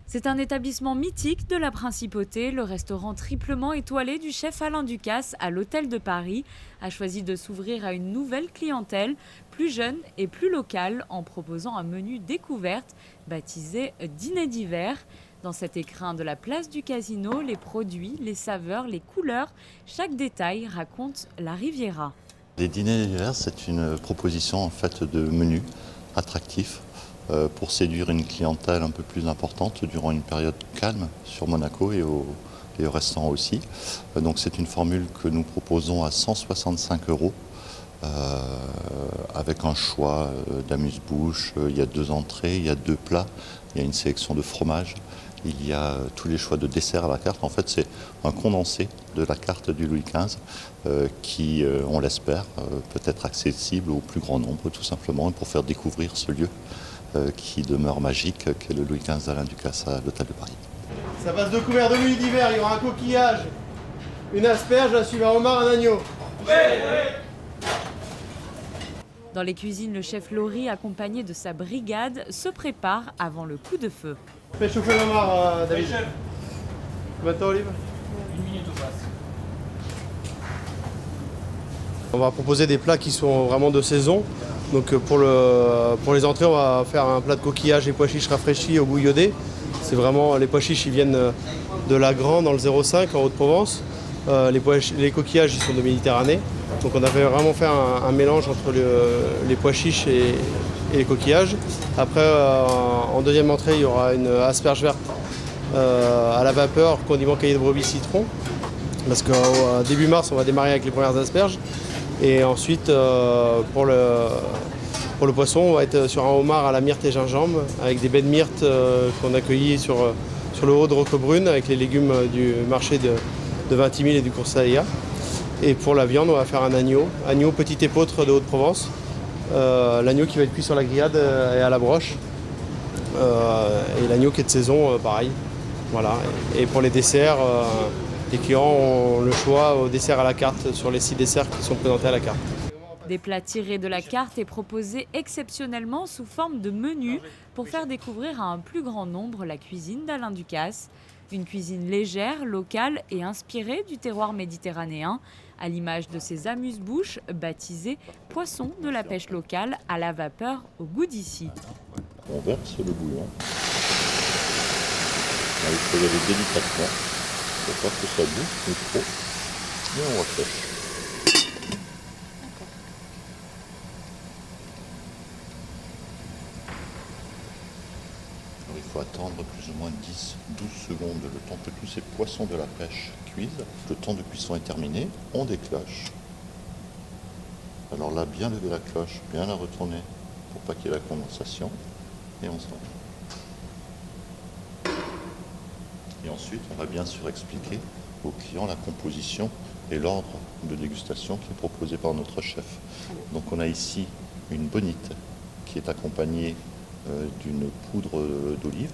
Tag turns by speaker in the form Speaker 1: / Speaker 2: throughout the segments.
Speaker 1: C'est un établissement mythique de la Principauté. Le restaurant triplement étoilé du chef Alain Ducasse à l'Hôtel de Paris a choisi de s'ouvrir à une nouvelle clientèle, plus jeune et plus locale, en proposant un menu découverte baptisé Dîner d'hiver. Dans cet écrin de la place du Casino, les produits, les saveurs, les couleurs, chaque détail raconte la Riviera.
Speaker 2: Les dîners d'hiver, c'est une proposition en fait de menu attractif pour séduire une clientèle un peu plus importante durant une période calme sur Monaco et au restaurant aussi. Donc c'est une formule que nous proposons à 165 € avec un choix d'amuse-bouche. Il y a 2 entrées, il y a 2 plats, il y a une sélection de fromages. Il y a tous les choix de desserts à la carte. En fait, c'est un condensé de la carte du Louis XV qui, on l'espère, peut être accessible au plus grand nombre, tout simplement, pour faire découvrir ce lieu qui demeure magique, qu'est le Louis XV d'Alain Ducasse à l'Hôtel de Paris.
Speaker 3: Ça passe 2 couverts de menu d'hiver. Il y aura un coquillage, une asperge, un homard, un agneau.
Speaker 1: Dans les cuisines, le chef Laurie, accompagné de sa brigade, se prépare avant le coup de feu.
Speaker 3: Fais chauffer l'homard, David. Combien de temps, Olive ?
Speaker 4: 1 minute au passe.
Speaker 3: On va proposer des plats qui sont vraiment de saison. Donc pour les entrées, on va faire un plat de coquillage et pois chiches rafraîchis au goût iodé. C'est vraiment, les pois chiches, ils viennent de Lagran dans le 05 en Haute-Provence. Les coquillages, ils sont de Méditerranée. Donc on a vraiment fait un mélange entre les pois chiches et les coquillages. Après, en deuxième entrée, il y aura une asperge verte à la vapeur, condiment caillé de brebis citron. Parce qu'au début mars, on va démarrer avec les premières asperges. Et ensuite, pour le poisson, on va être sur un homard à la myrte et gingembre, avec des baies de myrte qu'on a cueillies sur le haut de Roquebrune, avec les légumes du marché de Vintimille et du Coursaillat. Et pour la viande, on va faire un agneau petit épeautre de Haute-Provence. L'agneau qui va être cuit sur la grillade et à la broche. Et l'agneau qui est de saison, pareil. Voilà. Et pour les desserts, les clients ont le choix au dessert à la carte sur les 6 desserts qui sont présentés à la carte.
Speaker 1: Des plats tirés de la carte et proposés exceptionnellement sous forme de menu pour faire découvrir à un plus grand nombre la cuisine d'Alain Ducasse. Une cuisine légère, locale et inspirée du terroir méditerranéen, à l'image de ces amuse-bouches baptisées poissons de la pêche locale à la vapeur au goût d'ici.
Speaker 2: On verse le bouillon. Il faut y aller délicatement pour pas que ça bouffe trop. Et on rafraîchit. Il faut attendre plus ou moins 10-12 secondes, le temps que tous ces poissons de la pêche cuisent. Le temps de cuisson est terminé, on décloche. Alors là, bien lever la cloche, bien la retourner pour pas qu'il y ait la condensation. Et on sort. Et ensuite, on va bien sûr expliquer aux clients la composition et l'ordre de dégustation qui est proposé par notre chef. Donc on a ici une bonite qui est accompagnée d'une poudre d'olive.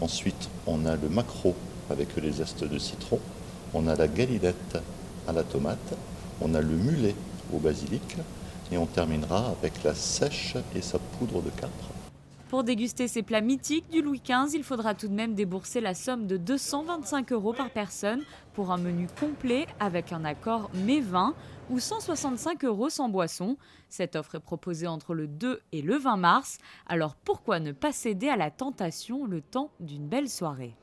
Speaker 2: Ensuite, on a le maquereau avec les zestes de citron. On a la galilette à la tomate. On a le mulet au basilic. Et on terminera avec la sèche et sa poudre de capre.
Speaker 1: Pour déguster ces plats mythiques du Louis XV, il faudra tout de même débourser la somme de 225 € par personne pour un menu complet avec un accord mets-vin ou 165 € sans boisson. Cette offre est proposée entre le 2 et le 20 mars. Alors pourquoi ne pas céder à la tentation le temps d'une belle soirée ?